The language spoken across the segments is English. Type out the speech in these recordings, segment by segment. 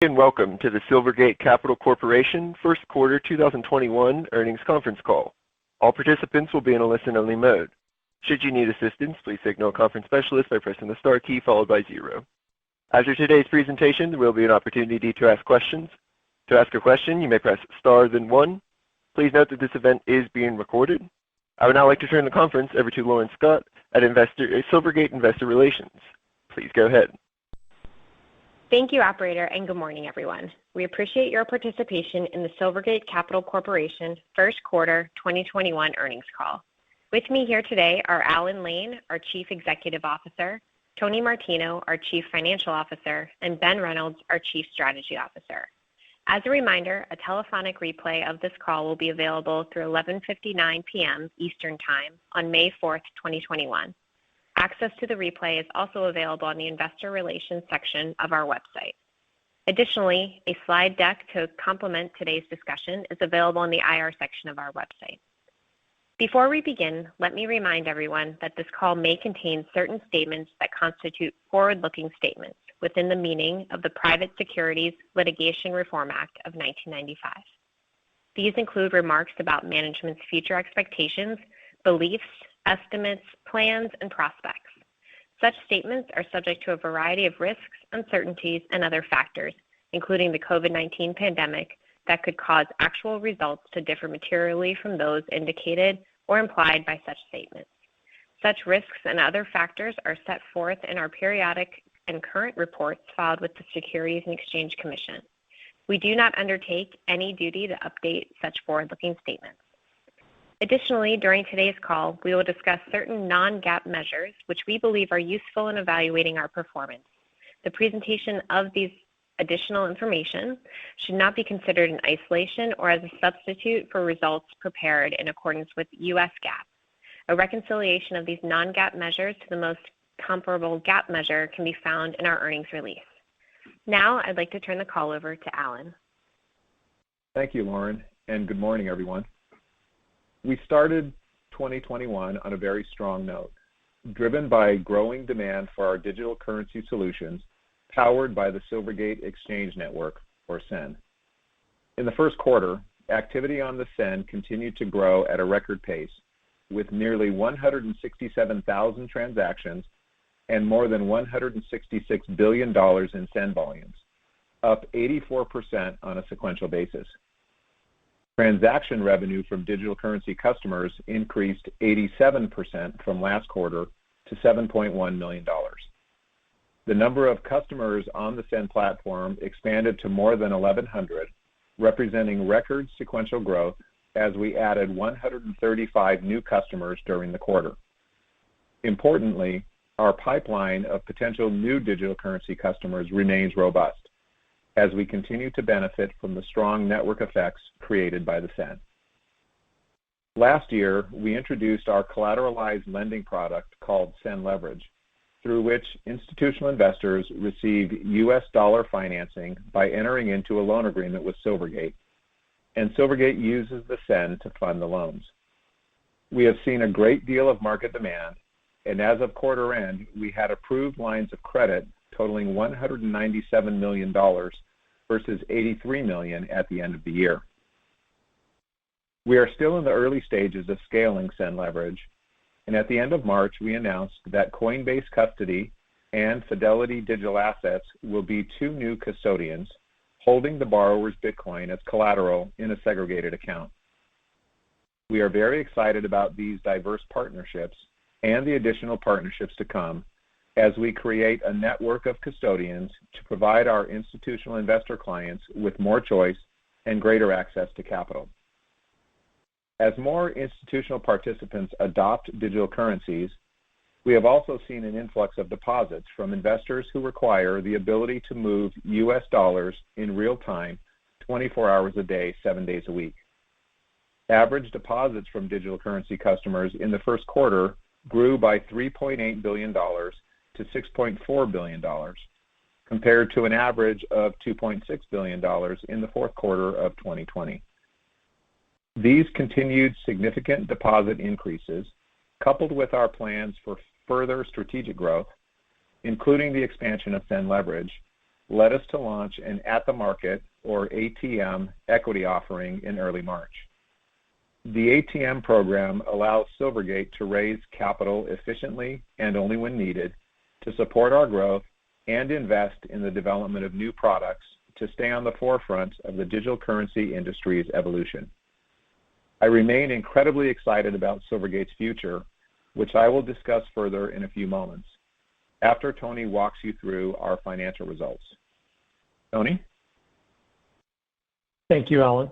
And welcome to the Silvergate Capital Corporation First Quarter 2021 Earnings Conference Call. All participants will be in a listen-only mode. Should you need assistance, please signal a conference specialist by pressing the star key followed by 0. After today's presentation, there will be an opportunity to ask questions. To ask a question, you may press star then 1. Please note that this event is being recorded. I would now like to turn the conference over to Lauren Scott at Silvergate Investor Relations. Please go ahead. Thank you, operator, and good morning, everyone. We appreciate your participation in the Silvergate Capital Corporation First Quarter 2021 Earnings Call. With me here today are Alan Lane, our Chief Executive Officer, Tony Martino, our Chief Financial Officer, and Ben Reynolds, our Chief Strategy Officer. As a reminder, a telephonic replay of this call will be available through 11:59 p.m. Eastern Time on May 4th, 2021. Access to the replay is also available on the Investor Relations section of our website. Additionally, a slide deck to complement today's discussion is available in the IR section of our website. Before we begin, let me remind everyone that this call may contain certain statements that constitute forward-looking statements within the meaning of the Private Securities Litigation Reform Act of 1995. These include remarks about management's future expectations, beliefs, estimates, plans, and prospects. Such statements are subject to a variety of risks, uncertainties, and other factors, including the COVID-19 pandemic, that could cause actual results to differ materially from those indicated or implied by such statements. Such risks and other factors are set forth in our periodic and current reports filed with the Securities and Exchange Commission. We do not undertake any duty to update such forward-looking statements. Additionally, during today's call, we will discuss certain non-GAAP measures which we believe are useful in evaluating our performance. The presentation of these additional information should not be considered in isolation or as a substitute for results prepared in accordance with U.S. GAAP. A reconciliation of these non-GAAP measures to the most comparable GAAP measure can be found in our earnings release. Now, I'd like to turn the call over to Alan. Thank you, Lauren, and good morning, everyone. We started 2021 on a very strong note, driven by growing demand for our digital currency solutions powered by the Silvergate Exchange Network, or SEN. In the first quarter, activity on the SEN continued to grow at a record pace, with nearly 167,000 transactions and more than $166 billion in SEN volumes, up 84% on a sequential basis. Transaction revenue from digital currency customers increased 87% from last quarter to $7.1 million. The number of customers on the SEN platform expanded to more than 1,100, representing record sequential growth as we added 135 new customers during the quarter. Importantly, our pipeline of potential new digital currency customers remains robust as we continue to benefit from the strong network effects created by the SEN. Last year, we introduced our collateralized lending product called SEN Leverage, through which institutional investors receive U.S. dollar financing by entering into a loan agreement with Silvergate, and Silvergate uses the SEN to fund the loans. We have seen a great deal of market demand, and as of quarter end, we had approved lines of credit totaling $197 million versus $83 million at the end of the year. We are still in the early stages of scaling SEN Leverage, and at the end of March, we announced that Coinbase Custody and Fidelity Digital Assets will be 2 new custodians holding the borrower's Bitcoin as collateral in a segregated account. We are very excited about these diverse partnerships and the additional partnerships to come as we create a network of custodians to provide our institutional investor clients with more choice and greater access to capital. As more institutional participants adopt digital currencies, we have also seen an influx of deposits from investors who require the ability to move U.S. dollars in real time, 24 hours a day, 7 days a week. Average deposits from digital currency customers in the first quarter grew by $3.8 billion to $6.4 billion, compared to an average of $2.6 billion in the fourth quarter of 2020. These continued significant deposit increases, coupled with our plans for further strategic growth, including the expansion of SEN Leverage, led us to launch an at-the-market, or ATM, equity offering in early March. The ATM program allows Silvergate to raise capital efficiently and only when needed to support our growth and invest in the development of new products to stay on the forefront of the digital currency industry's evolution. I remain incredibly excited about Silvergate's future, which I will discuss further in a few moments, after Tony walks you through our financial results. Tony? Thank you, Alan,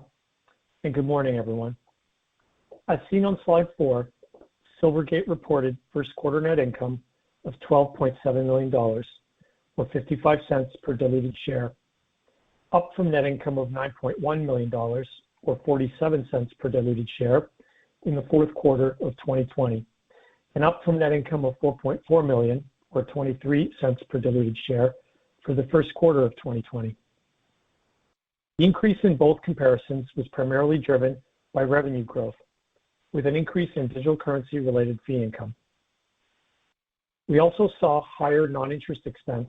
and good morning, everyone. As seen on slide 4, Silvergate reported first quarter net income of $12.7 million, or 55 cents per diluted share, up from net income of $9.1 million, or 47 cents per diluted share in the fourth quarter of 2020, and up from net income of $4.4 million, or 23 cents per diluted share for the first quarter of 2020. The increase in both comparisons was primarily driven by revenue growth, with an increase in digital currency-related fee income. We also saw higher non-interest expense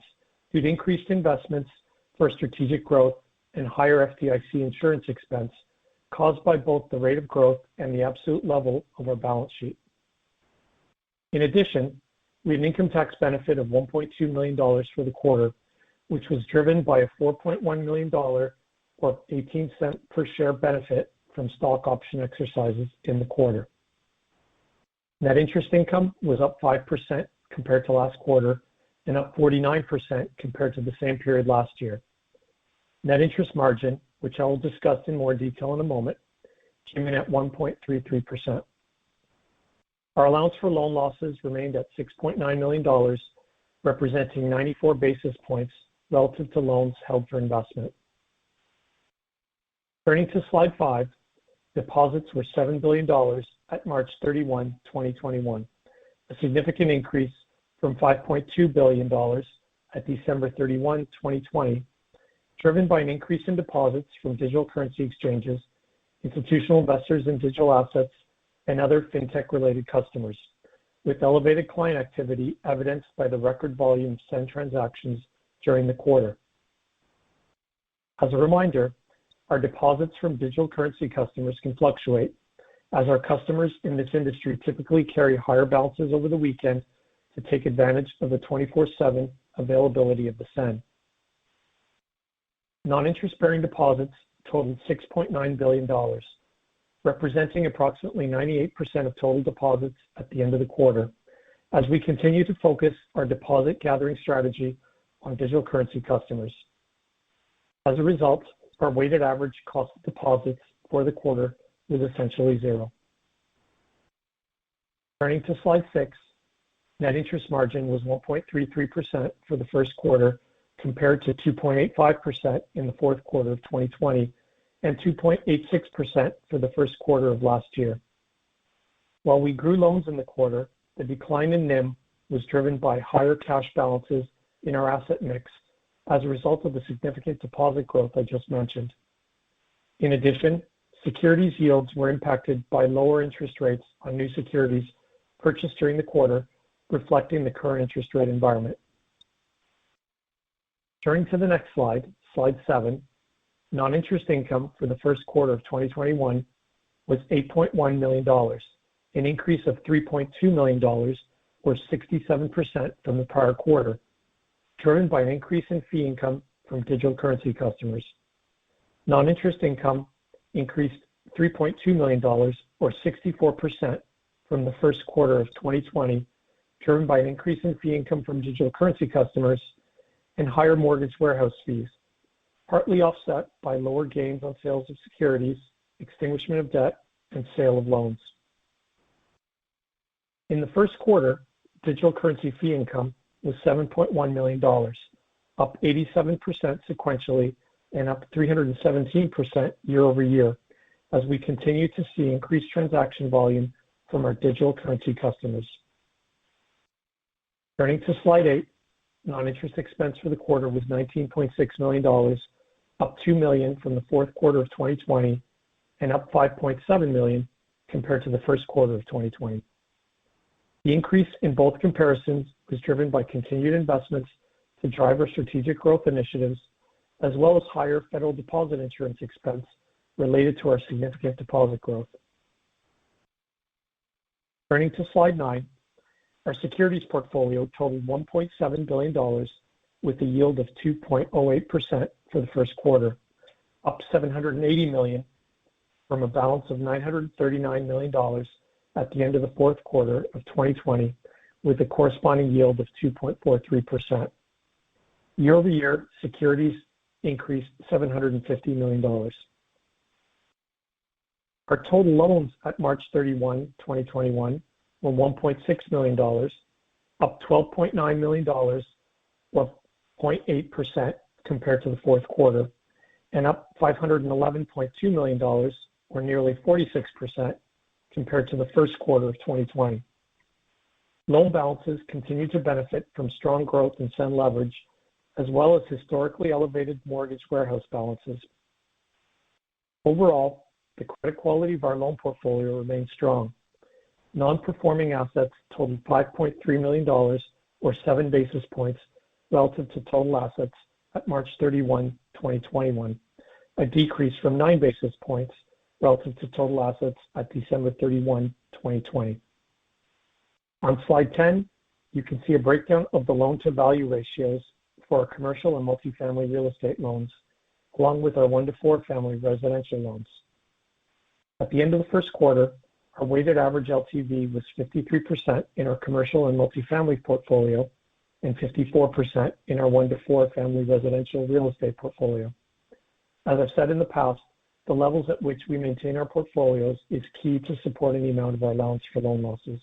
due to increased investments for strategic growth and higher FDIC insurance expense caused by both the rate of growth and the absolute level of our balance sheet. In addition, we had an income tax benefit of $1.2 million for the quarter, which was driven by a $4.1 million or 18 cent per share benefit from stock option exercises in the quarter. Net interest income was up 5% compared to last quarter and up 49% compared to the same period last year. Net interest margin, which I will discuss in more detail in a moment, came in at 1.33%. Our allowance for loan losses remained at $6.9 million, representing 94 basis points relative to loans held for investment. Turning to slide 5, deposits were $7 billion at March 31, 2021, a significant increase from $5.2 billion at December 31, 2020, driven by an increase in deposits from digital currency exchanges, institutional investors in digital assets, and other fintech-related customers, with elevated client activity evidenced by the record volume of send transactions during the quarter. As a reminder, our deposits from digital currency customers can fluctuate, as our customers in this industry typically carry higher balances over the weekend to take advantage of the 24/7 availability of the send. Non-interest-bearing deposits totaled $6.9 billion, representing approximately 98% of total deposits at the end of the quarter, as we continue to focus our deposit gathering strategy on digital currency customers. As a result, our weighted average cost of deposits for the quarter was essentially zero. Turning to slide 6, net interest margin was 1.33% for the first quarter, compared to 2.85% in the fourth quarter of 2020 and 2.86% for the first quarter of last year. While we grew loans in the quarter, the decline in NIM was driven by higher cash balances in our asset mix as a result of the significant deposit growth I just mentioned. In addition, securities yields were impacted by lower interest rates on new securities purchased during the quarter, reflecting the current interest rate environment. Turning to the next slide, slide 7, non-interest income for the first quarter of 2021 was $8.1 million, an increase of $3.2 million, or 67% from the prior quarter, driven by an increase in fee income from digital currency customers. Non-interest income increased $3.2 million, or 64% from the first quarter of 2020, driven by an increase in fee income from digital currency customers and higher mortgage warehouse fees, partly offset by lower gains on sales of securities, extinguishment of debt, and sale of loans. In the first quarter, digital currency fee income was $7.1 million, up 87% sequentially and up 317% year over year, as we continue to see increased transaction volume from our digital currency customers. Turning to slide 8, non-interest expense for the quarter was $19.6 million, up $2 million from the fourth quarter of 2020 and up $5.7 million compared to the first quarter of 2020. The increase in both comparisons was driven by continued investments to drive our strategic growth initiatives, as well as higher federal deposit insurance expense related to our significant deposit growth. Turning to slide 9, our securities portfolio totaled $1.7 billion with a yield of 2.08% for the first quarter, up $780 million from a balance of $939 million at the end of the fourth quarter of 2020, with a corresponding yield of 2.43%. Year over year, securities increased $750 million. Our total loans at March 31, 2021 were $1.6 million, up $12.9 million, or 0.8% compared to the fourth quarter, and up $511.2 million, or nearly 46% compared to the first quarter of 2020. Loan balances continue to benefit from strong growth in SEN Leverage, as well as historically elevated mortgage warehouse balances. Overall, the credit quality of our loan portfolio remains strong. Non-performing assets totaled $5.3 million, or 7 basis points relative to total assets at March 31, 2021, a decrease from 9 basis points relative to total assets at December 31, 2020. On slide 10, you can see a breakdown of the loan-to-value ratios for our commercial and multifamily real estate loans, along with our 1 to 4 family residential loans. At the end of the first quarter, our weighted average LTV was 53% in our commercial and multifamily portfolio and 54% in our 1 to 4 family residential real estate portfolio. As I've said in the past, the levels at which we maintain our portfolios is key to supporting the amount of our allowance for loan losses.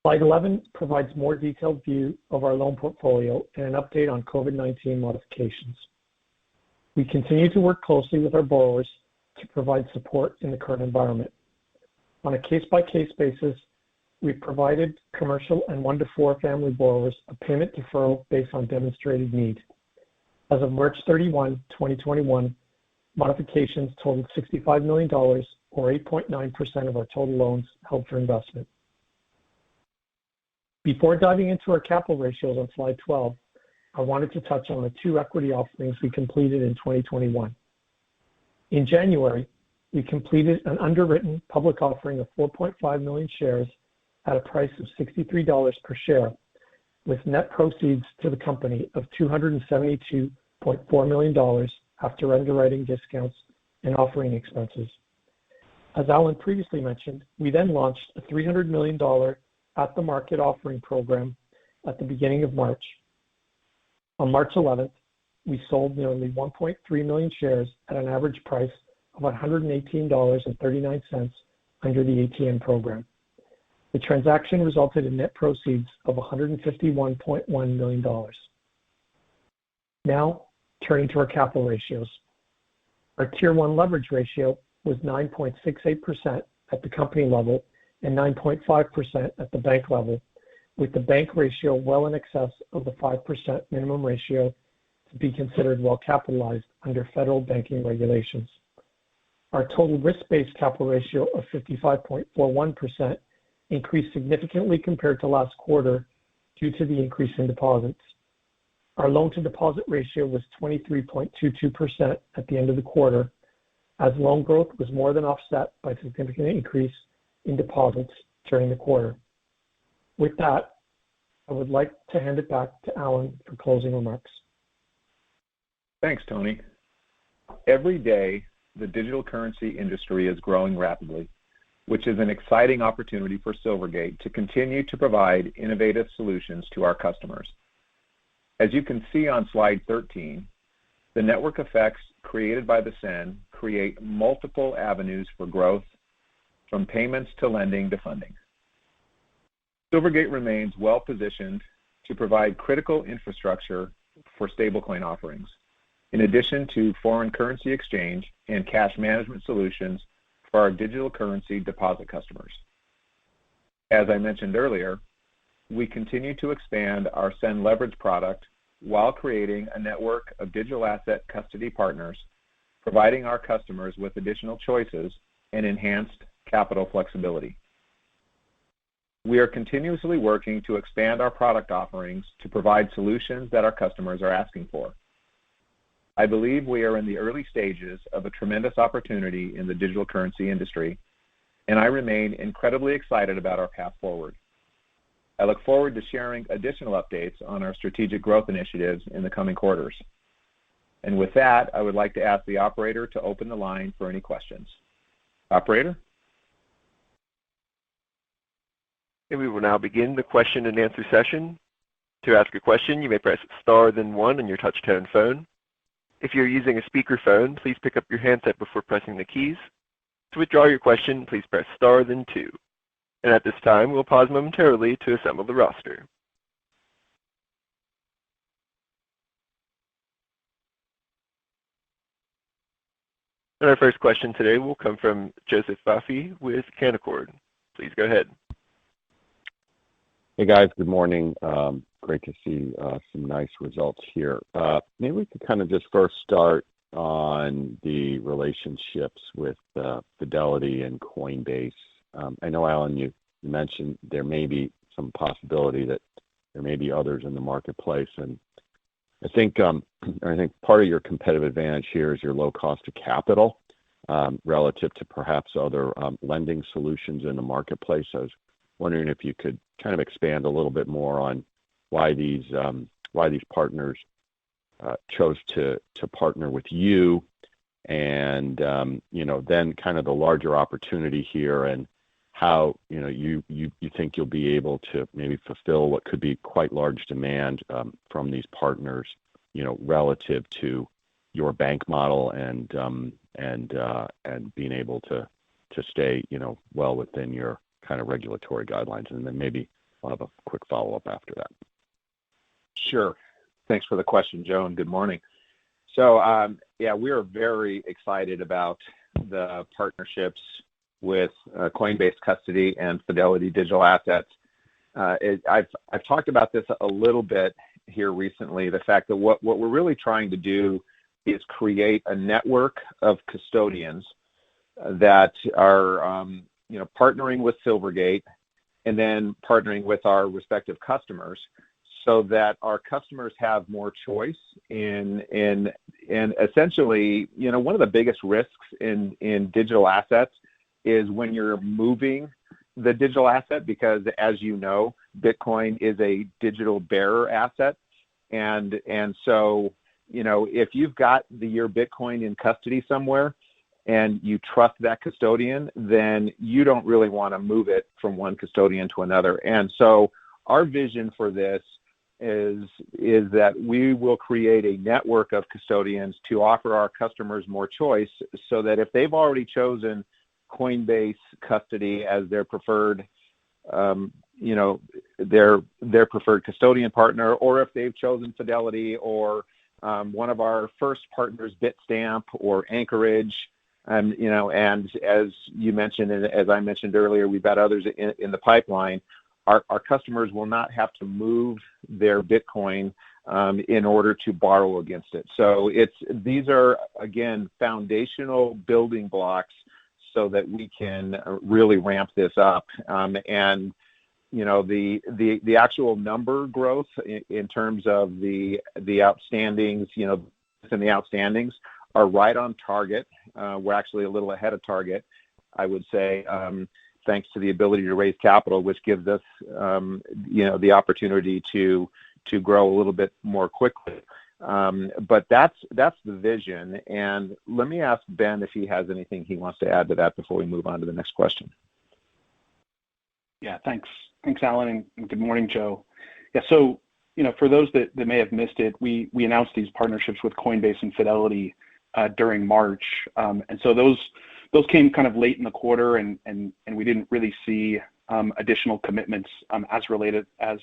Slide 11 provides more detailed view of our loan portfolio and an update on COVID-19 modifications. We continue to work closely with our borrowers to provide support in the current environment. On a case-by-case basis, we've provided commercial and 1 to 4 family borrowers a payment deferral based on demonstrated need. As of March 31, 2021, modifications totaled $65 million, or 8.9% of our total loans held for investment. Before diving into our capital ratios on slide 12, I wanted to touch on the 2 equity offerings we completed in 2021. In January, we completed an underwritten public offering of 4.5 million shares at a price of $63 per share, with net proceeds to the company of $272.4 million after underwriting discounts and offering expenses. As Alan previously mentioned, we then launched a $300 million at-the-market offering program at the beginning of March. On March 11th, we sold nearly 1.3 million shares at an average price of $118.39 under the ATM program. The transaction resulted in net proceeds of $151.1 million. Now, turning to our capital ratios. Our Tier 1 leverage ratio was 9.68% at the company level and 9.5% at the bank level, with the bank ratio well in excess of the 5% minimum ratio to be considered well capitalized under federal banking regulations. Our total risk-based capital ratio of 55.41% increased significantly compared to last quarter due to the increase in deposits. Our loan-to-deposit ratio was 23.22% at the end of the quarter, as loan growth was more than offset by a significant increase in deposits during the quarter. With that, I would like to hand it back to Alan for closing remarks. Thanks, Tony. Every day, the digital currency industry is growing rapidly, which is an exciting opportunity for Silvergate to continue to provide innovative solutions to our customers. As you can see on slide 13, the network effects created by the SEN create multiple avenues for growth, from payments to lending to funding. Silvergate remains well positioned to provide critical infrastructure for stablecoin offerings, in addition to foreign currency exchange and cash management solutions for our digital currency deposit customers. As I mentioned earlier, we continue to expand our SEN Leverage product while creating a network of digital asset custody partners, providing our customers with additional choices and enhanced capital flexibility. We are continuously working to expand our product offerings to provide solutions that our customers are asking for. I believe we are in the early stages of a tremendous opportunity in the digital currency industry, and I remain incredibly excited about our path forward. I look forward to sharing additional updates on our strategic growth initiatives in the coming quarters. And with that, I would like to ask the operator to open the line for any questions. Operator? And we will now begin the question and answer session. To ask a question, you may press star then 1 on your touch-tone phone. If you're using a speakerphone, please pick up your handset before pressing the keys. To withdraw your question, please press star then 2. And at this time, we'll pause momentarily to assemble the roster. And our first question today will come from Joseph Vafi with Canaccord. Please go ahead. Hey guys, good morning. Great to see some nice results here. Maybe we could kind of just first start on the relationships with Fidelity and Coinbase. I know, Alan, you mentioned there may be some possibility that there may be others in the marketplace, and I think part of your competitive advantage here is your low cost of capital relative to perhaps other lending solutions in the marketplace. I was wondering if you could kind of expand a little bit more on why these partners chose to partner with you, and then kind of the larger opportunity here and how you think you'll be able to maybe fulfill what could be quite large demand from these partners, relative to your bank model and being able to stay well within your kind of regulatory guidelines. And then maybe I'll have a quick follow-up after that. Sure. Thanks for the question, Joe, and good morning. So, we are very excited about the partnerships with Coinbase Custody and Fidelity Digital Assets. I've talked about this a little bit here recently, the fact that what we're really trying to do is create a network of custodians that are partnering with Silvergate and then partnering with our respective customers, so that our customers have more choice in essentially, one of the biggest risks in digital assets is when you're moving the digital asset, because as you know, Bitcoin is a digital bearer asset. And so, if you've got your Bitcoin in custody somewhere and you trust that custodian, then you don't really want to move it from one custodian to another. And so our vision for this is that we will create a network of custodians to offer our customers more choice, so that if they've already chosen Coinbase Custody as their preferred, their preferred custodian partner, or if they've chosen Fidelity or one of our first partners, Bitstamp or Anchorage, and as you mentioned, and as I mentioned earlier, we've got others in the pipeline. Our customers will not have to move their Bitcoin in order to borrow against it. So these are, again, foundational building blocks so that we can really ramp this up. And the actual number growth in terms of the outstandings, and the outstandings are right on target. We're actually a little ahead of target, I would say, thanks to the ability to raise capital, which gives us, the opportunity to grow a little bit more quickly. But that's the vision. And let me ask Ben if he has anything he wants to add to that before we move on to the next question. Yeah, thanks, Alan, and good morning, Joe. Yeah, so for those that may have missed it, we announced these partnerships with Coinbase and Fidelity during March, and so those came kind of late in the quarter, and we didn't really see additional commitments as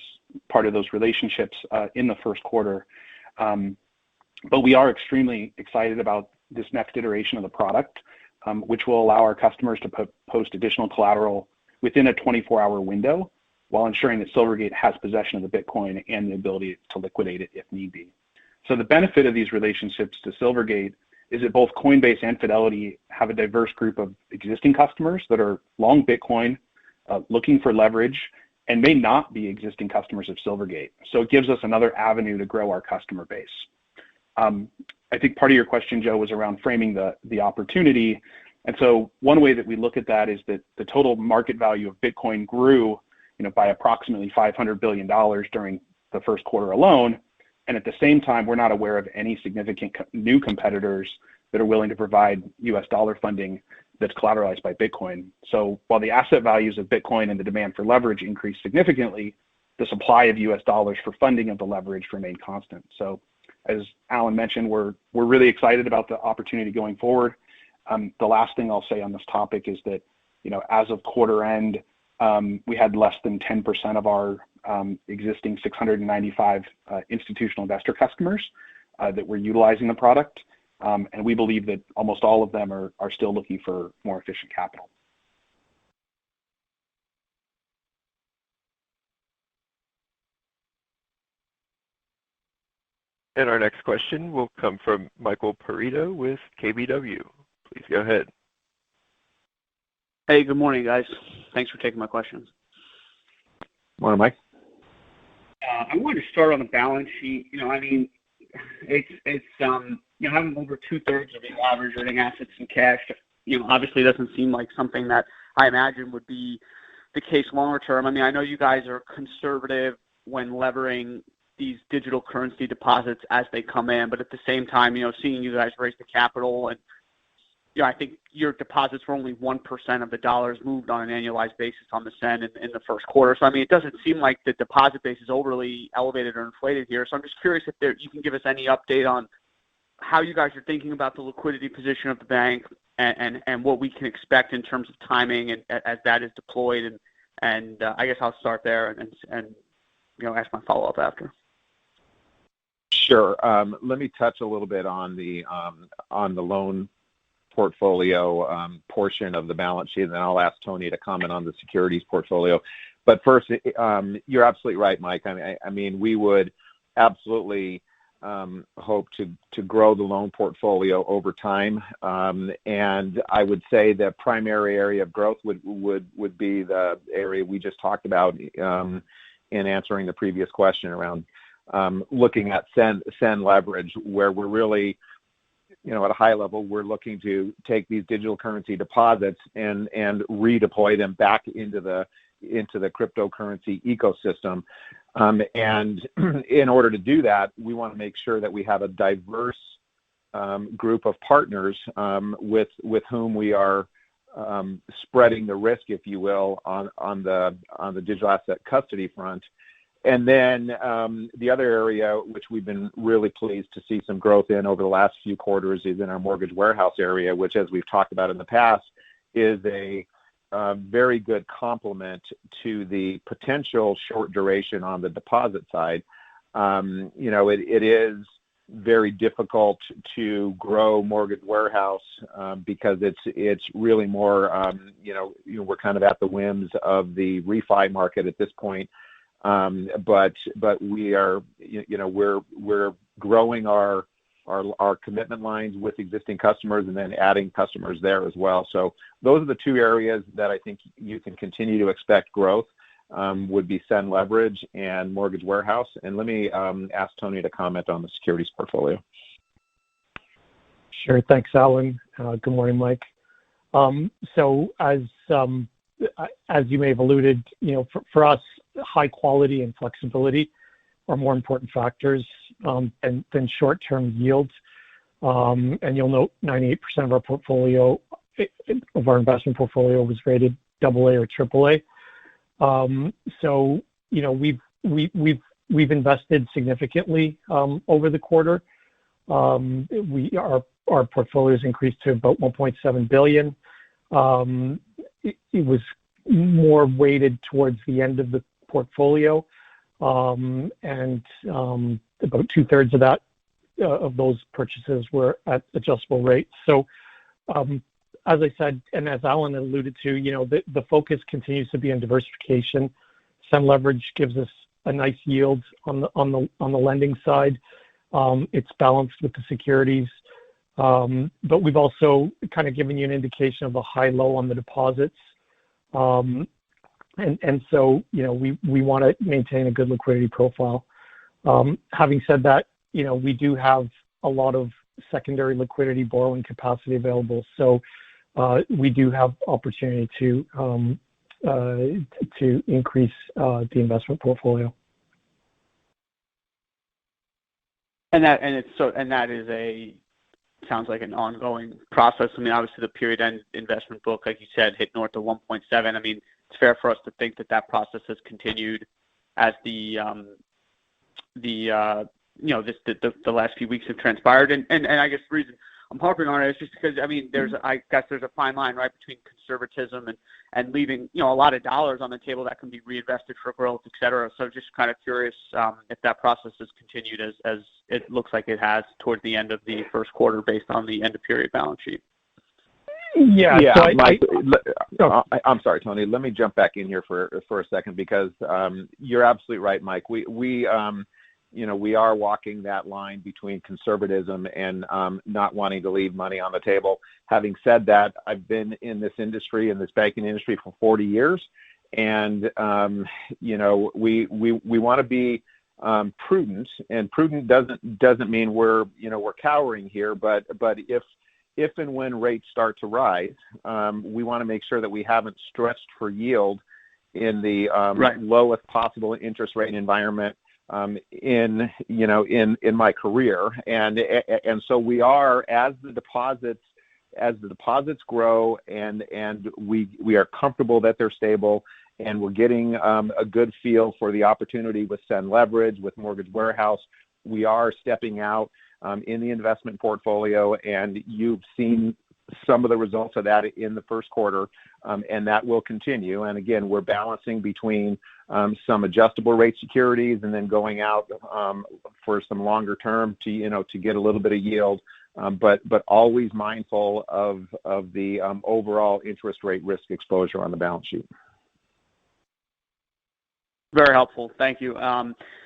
part of those relationships in the first quarter. But we are extremely excited about this next iteration of the product, which will allow our customers to post additional collateral within a 24-hour window, while ensuring that Silvergate has possession of the Bitcoin and the ability to liquidate it if need be. So the benefit of these relationships to Silvergate is that both Coinbase and Fidelity have a diverse group of existing customers that are long Bitcoin, looking for leverage, and may not be existing customers of Silvergate. So it gives us another avenue to grow our customer base. I think part of your question, Joe, was around framing the opportunity. And so one way that we look at that is that the total market value of Bitcoin grew, by approximately $500 billion during the first quarter alone. And at the same time, we're not aware of any significant new competitors that are willing to provide US dollar funding that's collateralized by Bitcoin. So while the asset values of Bitcoin and the demand for leverage increased significantly, the supply of US dollars for funding of the leverage remained constant. So as Alan mentioned, we're really excited about the opportunity going forward. The last thing I'll say on this topic is that, as of quarter end, we had less than 10% of our existing 695 institutional investor customers that were utilizing the product. And we believe that almost all of them are still looking for more efficient capital. And our next question will come from Michael Perito with KBW. Please go ahead. Hey, good morning, guys. Thanks for taking my questions. Morning, Mike. I wanted to start on the balance sheet. It's having over 2/3 of your average earning assets in cash. Obviously doesn't seem like something that I imagine would be the case longer term. I know you guys are conservative when levering these digital currency deposits as they come in, but at the same time, seeing you guys raise the capital and I think your deposits were only 1% of the dollars moved on an annualized basis on the SEN in the first quarter. So, it doesn't seem like the deposit base is overly elevated or inflated here. So I'm just curious if you can give us any update on how you guys are thinking about the liquidity position of the bank and what we can expect in terms of timing and as that is deployed. And I guess I'll start there and ask my follow-up after. Sure. Let me touch a little bit on the loan portfolio portion of the balance sheet, and then I'll ask Tony to comment on the securities portfolio. But first, you're absolutely right, Mike. We would absolutely hope to grow the loan portfolio over time, and I would say the primary area of growth would be the area we just talked about in answering the previous question around looking at SEN leverage, where we're really at a high level, we're looking to take these digital currency deposits and redeploy them back into the cryptocurrency ecosystem. And in order to do that, we want to make sure that we have a diverse group of partners with whom we are spreading the risk, if you will, on the digital asset custody front. And then the other area, which we've been really pleased to see some growth in over the last few quarters, is in our mortgage warehouse area, which, as we've talked about in the past, is a very good complement to the potential short duration on the deposit side. It is very difficult to grow mortgage warehouse because it's really more, we're kind of at the whims of the refi market at this point. But we are, we're growing our commitment lines with existing customers and then adding customers there as well. So those are the two areas that I think you can continue to expect growth, would be SEN leverage and mortgage warehouse. And let me ask Tony to comment on the securities portfolio. Sure. Thanks, Alan. Good morning, Mike. So as you may have alluded, for us, high quality and flexibility are more important factors than short-term yields. And you'll note 98% of our portfolio, of our investment portfolio, was rated AA or AAA. So we've invested significantly over the quarter. Our portfolios increased to about $1.7 billion. It was more weighted towards the end of the portfolio, and about 2/3 of that of those purchases were at adjustable rates. So, as I said, and as Alan alluded to, the focus continues to be on diversification. SEN leverage gives us a nice yield on the lending side. It's balanced with the securities, but we've also kind of given you an indication of a high-low on the deposits. And so, we want to maintain a good liquidity profile. Having said that, we do have a lot of secondary liquidity borrowing capacity available. So we do have opportunity to increase the investment portfolio. And that is sounds like an ongoing process. I mean, obviously the period end investment book, like you said, hit north of 1.7. I mean, it's fair for us to think that process has continued as the last few weeks have transpired. And I guess the reason I'm harping on it is just because, I mean, there's a fine line, right, between conservatism and leaving, a lot of dollars on the table that can be reinvested for growth, et cetera. So just kind of curious if that process has continued as it looks like it has toward the end of the first quarter based on the end of period balance sheet. Yeah, so Mike, I'm sorry, Tony. Let me jump back in here for a second because you're absolutely right, Mike. We are walking that line between conservatism and not wanting to leave money on the table. Having said that, I've been in this industry, in this banking industry, for 40 years, and we want to be prudent. And prudent doesn't mean we're cowering here, but if and when rates start to rise, we want to make sure that we haven't stretched for yield in the lowest possible interest rate environment in my career, and so we are, as the deposits grow and we are comfortable that they're stable, and we're getting a good feel for the opportunity with SEN Leverage, with Mortgage Warehouse. We are stepping out in the investment portfolio, and you've seen some of the results of that in the first quarter, and that will continue. And again, we're balancing between some adjustable rate securities and then going out for some longer term to get a little bit of yield, but always mindful of the overall interest rate risk exposure on the balance sheet. Very helpful. Thank you.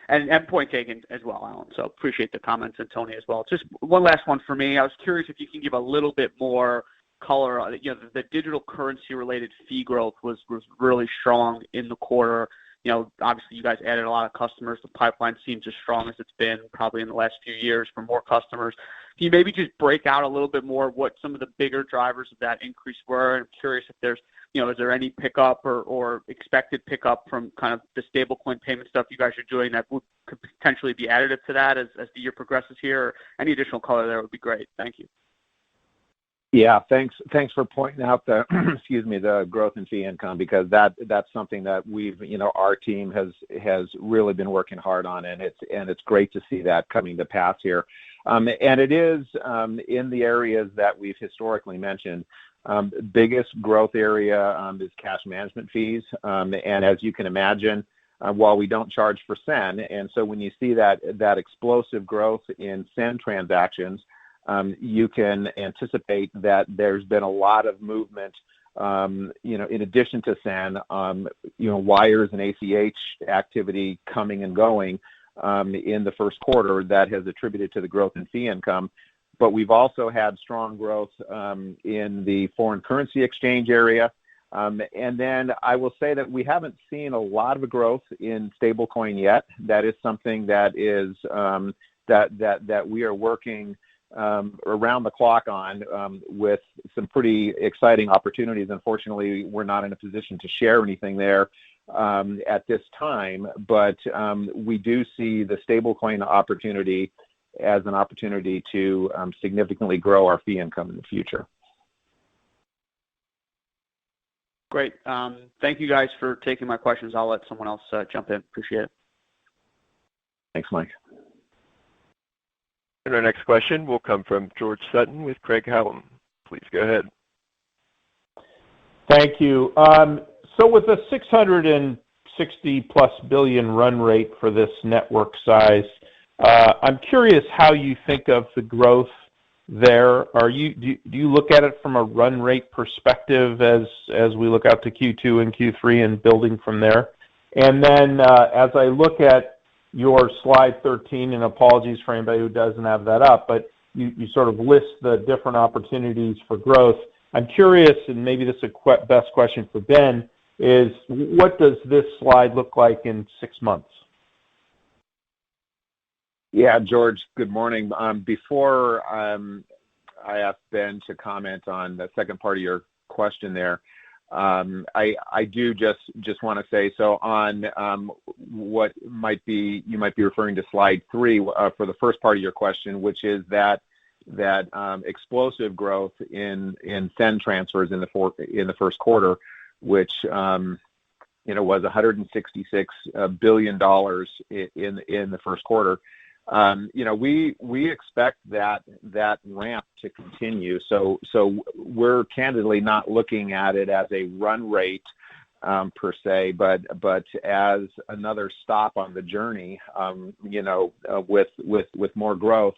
And point taken as well, Alan. So appreciate the comments, and Tony as well. Just one last one for me. I was curious if you can give a little bit more color on, the digital currency related fee growth was really strong in the quarter. Obviously you guys added a lot of customers. The pipeline seems as strong as it's been probably in the last few years for more customers. Can you maybe just break out a little bit more what some of the bigger drivers of that increase were? I'm curious if there's, is there any pickup or expected pickup from kind of the stablecoin payment stuff you guys are doing that could potentially be additive to that as the year progresses here? Or any additional color there would be great. Thank you. Yeah, thanks for pointing out the the growth in fee income, because that's something that our team has really been working hard on, and it's great to see that coming to pass here. And it is in the areas that we've historically mentioned. Biggest growth area is cash management fees, and as you can imagine, while we don't charge for SEN, and so when you see that explosive growth in SEN transactions, you can anticipate that there's been a lot of movement, in addition to SEN, wires and ACH activity coming and going in the first quarter that has attributed to the growth in fee income. But we've also had strong growth in the foreign currency exchange area. And then I will say that we haven't seen a lot of growth in stablecoin yet. That is something that is that we are working around the clock on with some pretty exciting opportunities. Unfortunately, we're not in a position to share anything there at this time, but we do see the stablecoin opportunity as an opportunity to significantly grow our fee income in the future. Great. Thank you guys for taking my questions. I'll let someone else jump in. Appreciate it. Thanks, Mike. And our next question will come from George Sutton with Craig-Hallum. Please go ahead. Thank you. So with a 660 plus billion run rate for this network size, I'm curious how you think of the growth there. Do you look at it from a run rate perspective as we look out to Q2 and Q3 and building from there? And then as I look at your slide 13, and apologies for anybody who doesn't have that up, but you sort of list the different opportunities for growth. I'm curious, and maybe this is a best question for Ben, is what does this slide look like in 6 months? Yeah, George, good morning. Before I ask Ben to comment on the second part of your question there, I do just want to say, so on what you might be referring to slide 3 for the first part of your question, which is that explosive growth in SEN transfers in the first quarter, which was $166 billion in the first quarter. We expect that ramp to continue. So we're candidly not looking at it as a run rate per se, but as another stop on the journey, with more growth.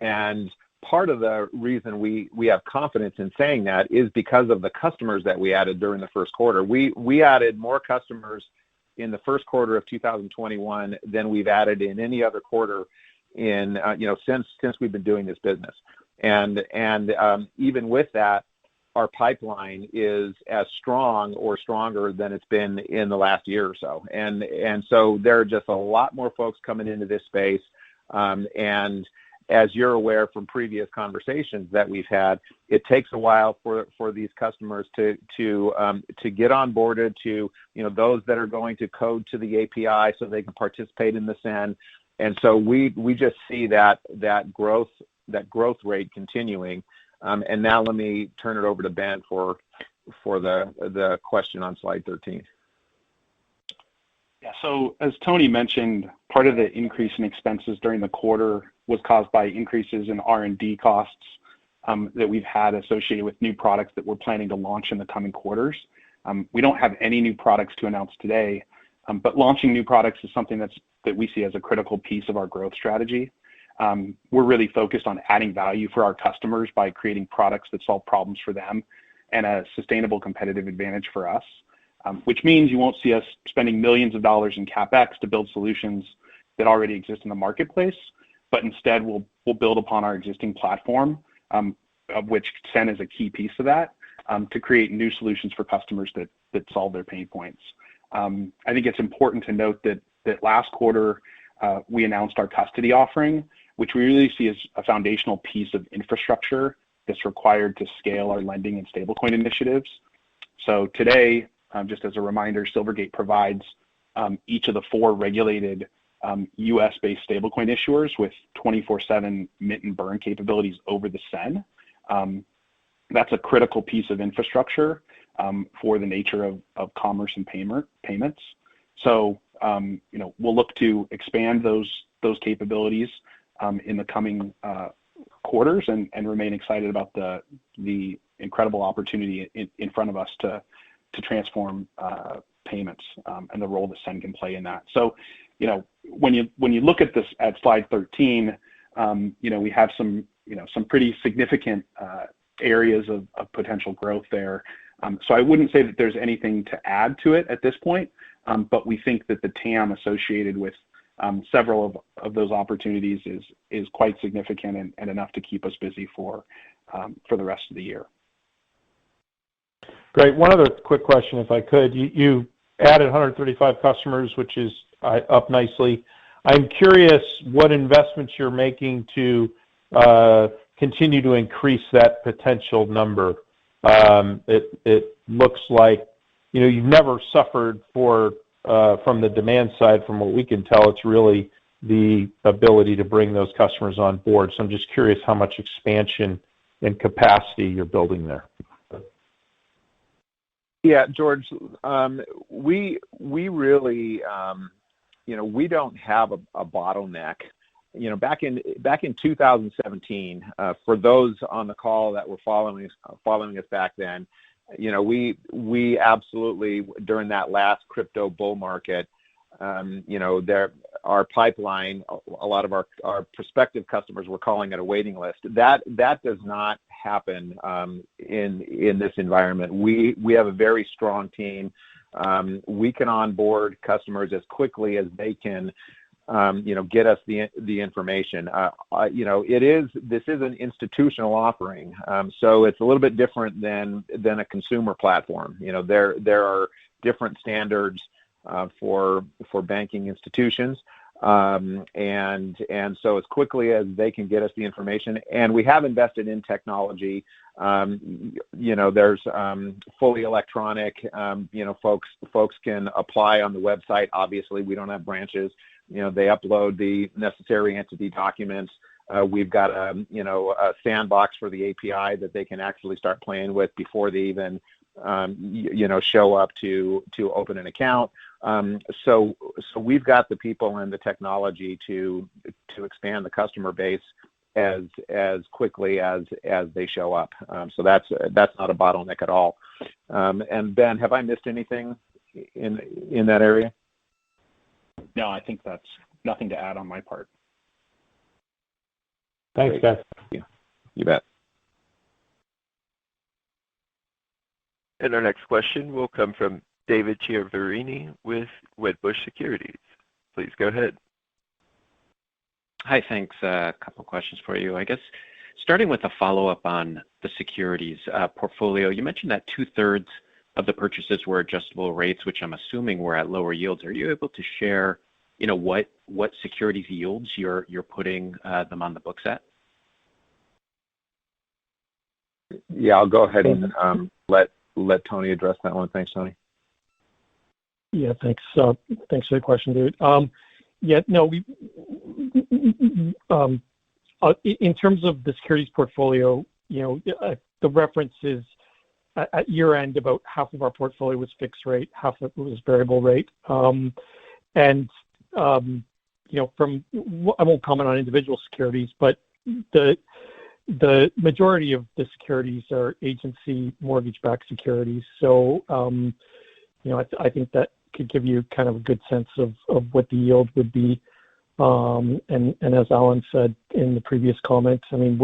And part of the reason we have confidence in saying that is because of the customers that we added during the first quarter. We added more customers in the first quarter of 2021 than we've added in any other quarter in since we've been doing this business. And even with that, our pipeline is as strong or stronger than it's been in the last year or so. And so there are just a lot more folks coming into this space. And as you're aware from previous conversations that we've had, it takes a while for these customers to get onboarded, to those that are going to code to the API so they can participate in the SEN. And so we just see that growth rate continuing. And now let me turn it over to Ben for the question on slide 13. Yeah, so as Tony mentioned, part of the increase in expenses during the quarter was caused by increases in R&D costs that we've had associated with new products that we're planning to launch in the coming quarters. We don't have any new products to announce today, but launching new products is something that we see as a critical piece of our growth strategy. We're really focused on adding value for our customers by creating products that solve problems for them and a sustainable competitive advantage for us. Which means you won't see us spending millions of dollars in CapEx to build solutions that already exist in the marketplace, but instead we'll build upon our existing platform, of which SEN is a key piece of that, to create new solutions for customers that solve their pain points. I think it's important to note that last quarter we announced our custody offering, which we really see as a foundational piece of infrastructure that's required to scale our lending and stablecoin initiatives. So today, just as a reminder, Silvergate provides each of the 4 regulated US-based stablecoin issuers with 24/7 mint and burn capabilities over the SEN. That's a critical piece of infrastructure for the nature of commerce and payments. So we'll look to expand those capabilities in the coming quarters and remain excited about the incredible opportunity in front of us to transform payments and the role that SEN can play in that. So, when you look at this at slide 13, we have some pretty significant areas of potential growth there. So I wouldn't say that there's anything to add to it at this point, but we think that the TAM associated with several of those opportunities is quite significant and enough to keep us busy for the rest of the year. Great. One other quick question, if I could. You added 135 customers, which is up nicely. I'm curious what investments you're making to continue to increase that potential number. It looks like you've never suffered from the demand side. From what we can tell, it's really the ability to bring those customers on board. So I'm just curious how much expansion and capacity you're building there. Yeah, George, we really, we don't have a bottleneck. Back in 2017, for those on the call that were following us back then, we absolutely, during that last crypto bull market, our pipeline, a lot of our prospective customers were calling it a waiting list. That does not happen in this environment. We have a very strong team. We can onboard customers as quickly as they can, get us the information. This is an institutional offering, so it's a little bit different than a consumer platform. There are different standards for banking institutions. And so as quickly as they can get us the information, and we have invested in technology, there's fully electronic, folks can apply on the website. Obviously, we don't have branches. They upload the necessary entity documents. We've got a sandbox for the API that they can actually start playing with before they even show up to open an account. So we've got the people and the technology to expand the customer base as quickly as they show up. So that's not a bottleneck at all. And Ben, have I missed anything in that area? No, I think that's nothing to add on my part. Thanks, guys. You bet. And our next question will come from David Chiaverini with Wedbush Securities. Please go ahead. Hi, thanks. A couple questions for you. I guess starting with a follow-up on the securities portfolio, you mentioned that 2/3 of the purchases were adjustable rates, which I'm assuming were at lower yields. Are you able to share, what securities yields you're putting them on the books at? Yeah, I'll go ahead and let Tony address that one. Thanks, Tony. Yeah, thanks. Thanks for the question, David. In terms of the securities portfolio, the reference is at year end about half of our portfolio was fixed rate, half of it was variable rate. I won't comment on individual securities, but the majority of the securities are agency mortgage-backed securities. So, I think that could give you kind of a good sense of what the yield would be. And as Alan said in the previous comments, I mean,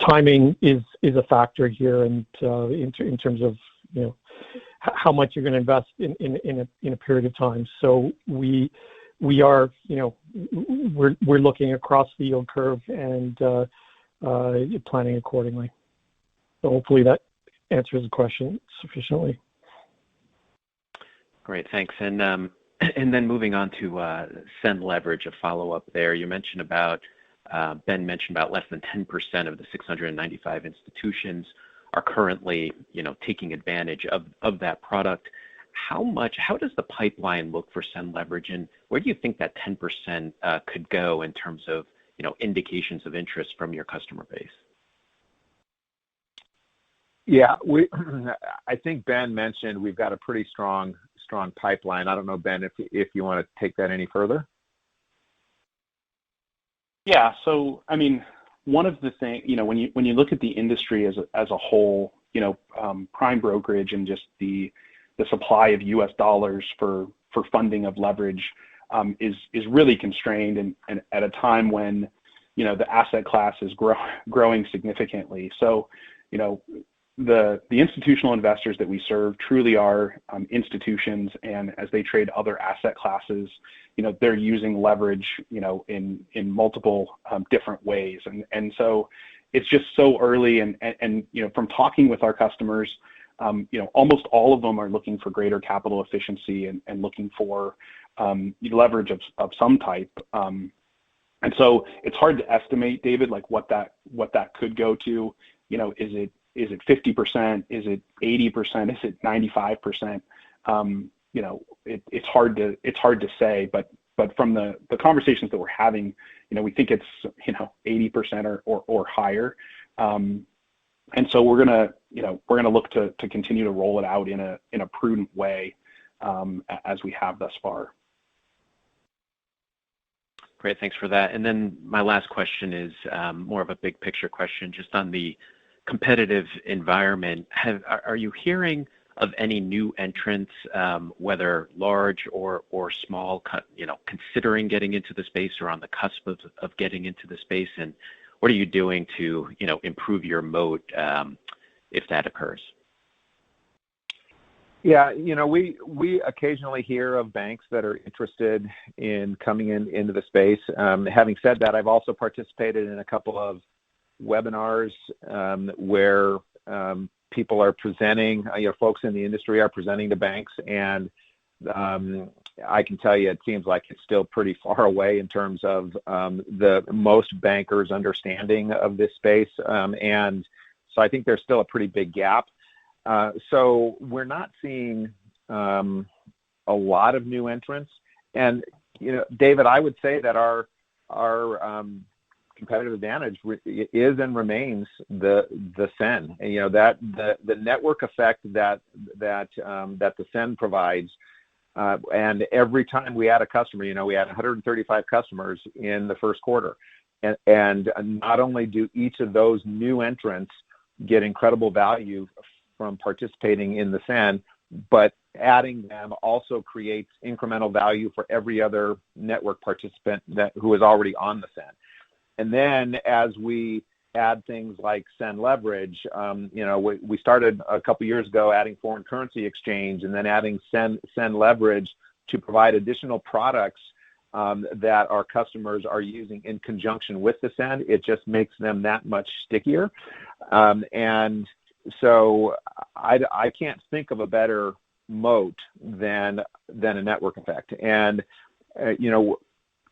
timing is a factor here, and in terms of how much you're going to invest in a period of time. So we are we're looking across the yield curve and planning accordingly. So hopefully that answers the question sufficiently. Great, thanks. And then moving on to send leverage, a follow-up there. You mentioned about Ben mentioned about less than 10% of the 695 institutions are currently, taking advantage of that product. How does the pipeline look for send leverage, and where do you think that 10% could go in terms of, indications of interest from your customer base? Yeah, I think Ben mentioned we've got a pretty strong pipeline. I don't know, Ben, if you want to take that any further. Yeah. So, I mean, one of the things, when you look at the industry as a whole, prime brokerage and just the supply of U.S. dollars for funding of leverage is really constrained, and at a time when the asset class is growing significantly. So, the institutional investors that we serve truly are institutions, and as they trade other asset classes, they're using leverage, in multiple different ways, and so it's just so early, and from talking with our customers, almost all of them are looking for greater capital efficiency and looking for leverage of some type, and so it's hard to estimate, David, like what that could go to. Is it 50%? Is it 80%? Is it 95%? It's hard to say, but from the conversations that we're having, we think it's 80% or higher, and so we're gonna look to continue to roll it out in a prudent way, as we have thus far. Great, thanks for that. And then my last question is more of a big picture question, just on the competitive environment. Are you hearing of any new entrants, whether large or small, considering getting into the space or on the cusp of getting into the space? And what are you doing to, improve your moat if that occurs? Yeah, we occasionally hear of banks that are interested in coming into the space. Having said that, I've also participated in a couple of webinars where people are presenting, folks in the industry are presenting to banks, and I can tell you it seems like it's still pretty far away in terms of the most bankers' understanding of this space. And so I think there's still a pretty big gap. So we're not seeing a lot of new entrants. And, David, I would say that our competitive advantage is and remains the SEN. That the network effect that the SEN provides. And every time we add a customer, we had 135 customers in the first quarter. And not only do each of those new entrants get incredible value from participating in the SEN, but adding them also creates incremental value for every other network participant who is already on the SEN. And then as we add things like SEN leverage, we started a couple years ago adding foreign currency exchange and then adding SEN leverage to provide additional products that our customers are using in conjunction with the SEN. It just makes them that much stickier. And so I can't think of a better moat than a network effect. And,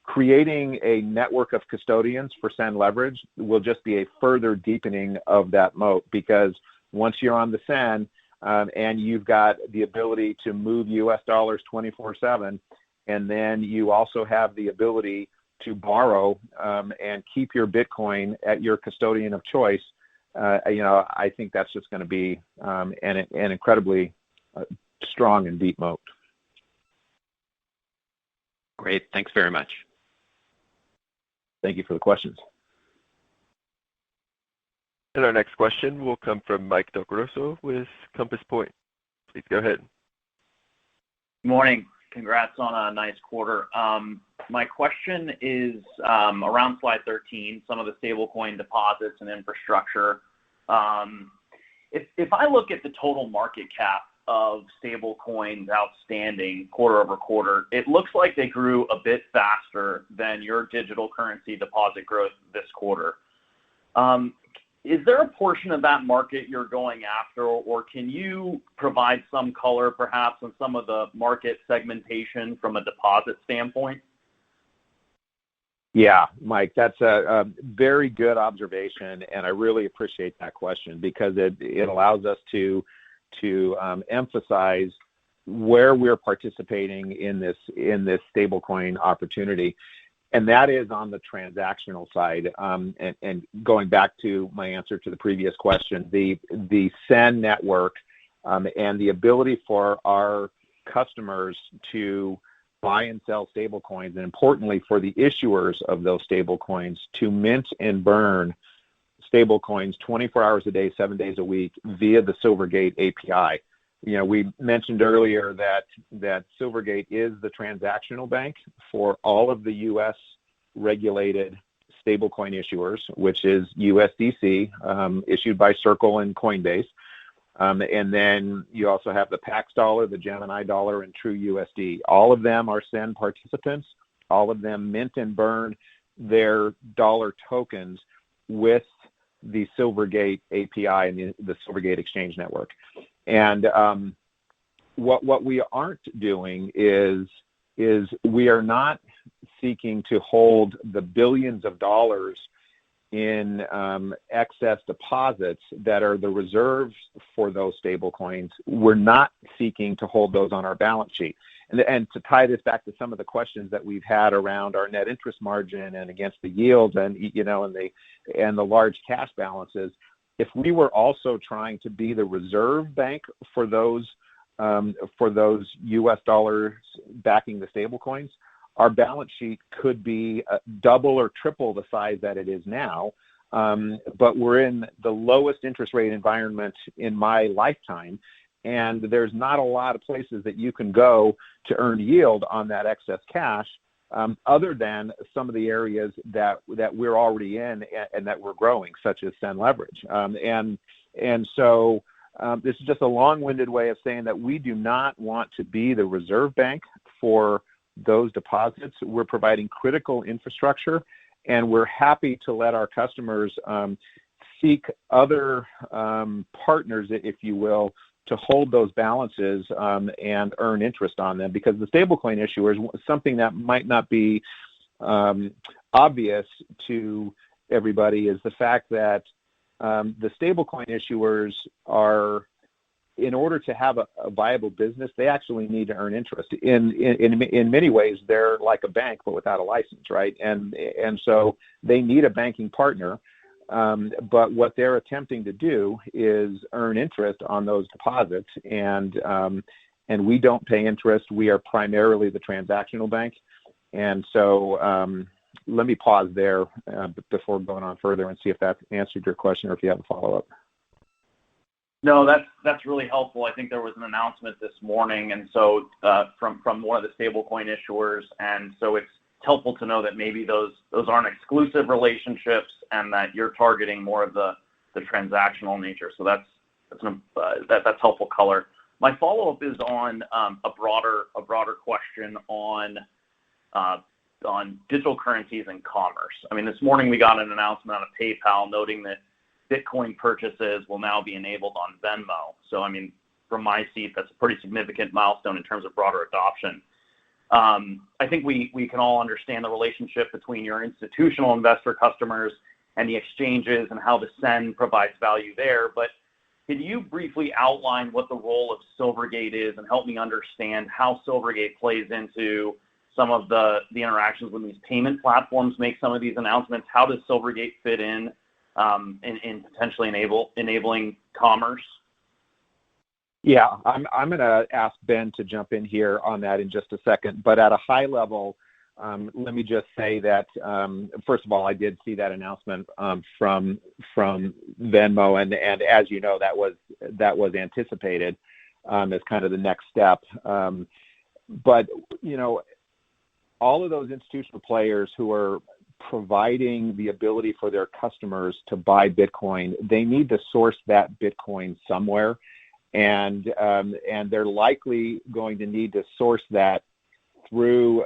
creating a network of custodians for SEN leverage will just be a further deepening of that moat, because once you're on the SEN and you've got the ability to move US dollars 24/7, and then you also have the ability to borrow and keep your Bitcoin at your custodian of choice, I think that's just going to be an incredibly strong and deep moat. Great. Thanks very much. Thank you for the questions. And our next question will come from Mike Del Grosso with Compass Point. Please go ahead. Good morning. Congrats on a nice quarter. My question is around slide 13, some of the stablecoin deposits and infrastructure. If I look at the total market cap of stablecoins outstanding quarter over quarter, it looks like they grew a bit faster than your digital currency deposit growth this quarter. Is there a portion of that market you're going after, or can you provide some color perhaps on some of the market segmentation from a deposit standpoint? Yeah, Mike, that's a very good observation, and I really appreciate that question, because it allows us to emphasize where we're participating in this stablecoin opportunity, and that is on the transactional side. And going back to my answer to the previous question, the SEN network and the ability for our customers to buy and sell stablecoins, and importantly for the issuers of those stablecoins to mint and burn stablecoins 24 hours a day, 7 days a week via the Silvergate API. We mentioned earlier that Silvergate is the transactional bank for all of the U.S. regulated stablecoin issuers, which is USDC, issued by Circle and Coinbase. And then you also have the Pax dollar, the Gemini dollar, and True USD. All of them are SEN participants. All of them mint and burn their dollar tokens with the Silvergate API and the Silvergate Exchange Network. And what we aren't doing is we are not seeking to hold the billions of dollars in excess deposits that are the reserves for those stable coins. We're not seeking to hold those on our balance sheet. And to tie this back to some of the questions that we've had around our net interest margin and against the yields and and the large cash balances, if we were also trying to be the reserve bank for those U.S. dollars backing the stable coins, our balance sheet could be double or triple the size that it is now. But we're in the lowest interest rate environment in my lifetime, and there's not a lot of places that you can go to earn yield on that excess cash, other than some of the areas that we're already in and that we're growing, such as SEN leverage. And so this is just a long-winded way of saying that we do not want to be the reserve bank for those deposits. We're providing critical infrastructure, and we're happy to let our customers seek other partners, if you will, to hold those balances and earn interest on them, because the stablecoin issuers, something that might not be obvious to everybody is the fact that the stablecoin issuers are, in order to have a viable business, they actually need to earn interest. In many ways, they're like a bank but without a license, right? And so they need a banking partner. But what they're attempting to do is earn interest on those deposits, and we don't pay interest. We are primarily the transactional bank, and so let me pause there before going on further and see if that answered your question or if you have a follow-up. No, that's really helpful. I think there was an announcement this morning, and so from one of the stablecoin issuers, and so it's helpful to know that maybe those aren't exclusive relationships and that you're targeting more of the transactional nature. So that's helpful color. My follow-up is on a broader question on digital currencies and commerce. I mean, this morning we got an announcement out of PayPal noting that Bitcoin purchases will now be enabled on Venmo. So, I mean, from my seat, that's a pretty significant milestone in terms of broader adoption. I think we can all understand the relationship between your institutional investor customers and the exchanges and how the SEN provides value there. But can you briefly outline what the role of Silvergate is and help me understand how Silvergate plays into some of the interactions when these payment platforms make some of these announcements? How does Silvergate fit in potentially enabling commerce? Yeah, I'm going to ask Ben to jump in here on that in just a second. But at a high level, let me just say that first of all, I did see that announcement from Venmo, and as you know, that was anticipated as kind of the next step. But you know, all of those institutional players who are providing the ability for their customers to buy Bitcoin, they need to source that Bitcoin somewhere, and they're likely going to need to source that through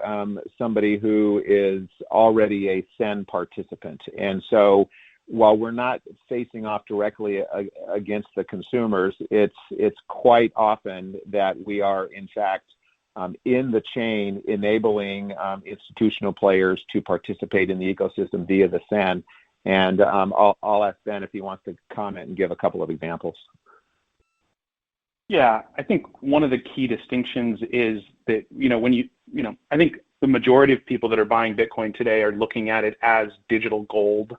somebody who is already a SEN participant. And so while we're not facing off directly against the consumers, it's quite often that we are, in fact, in the chain enabling institutional players to participate in the ecosystem via the SEN. And I'll ask Ben if he wants to comment and give a couple of examples. Yeah, I think one of the key distinctions is that, I think the majority of people that are buying Bitcoin today are looking at it as digital gold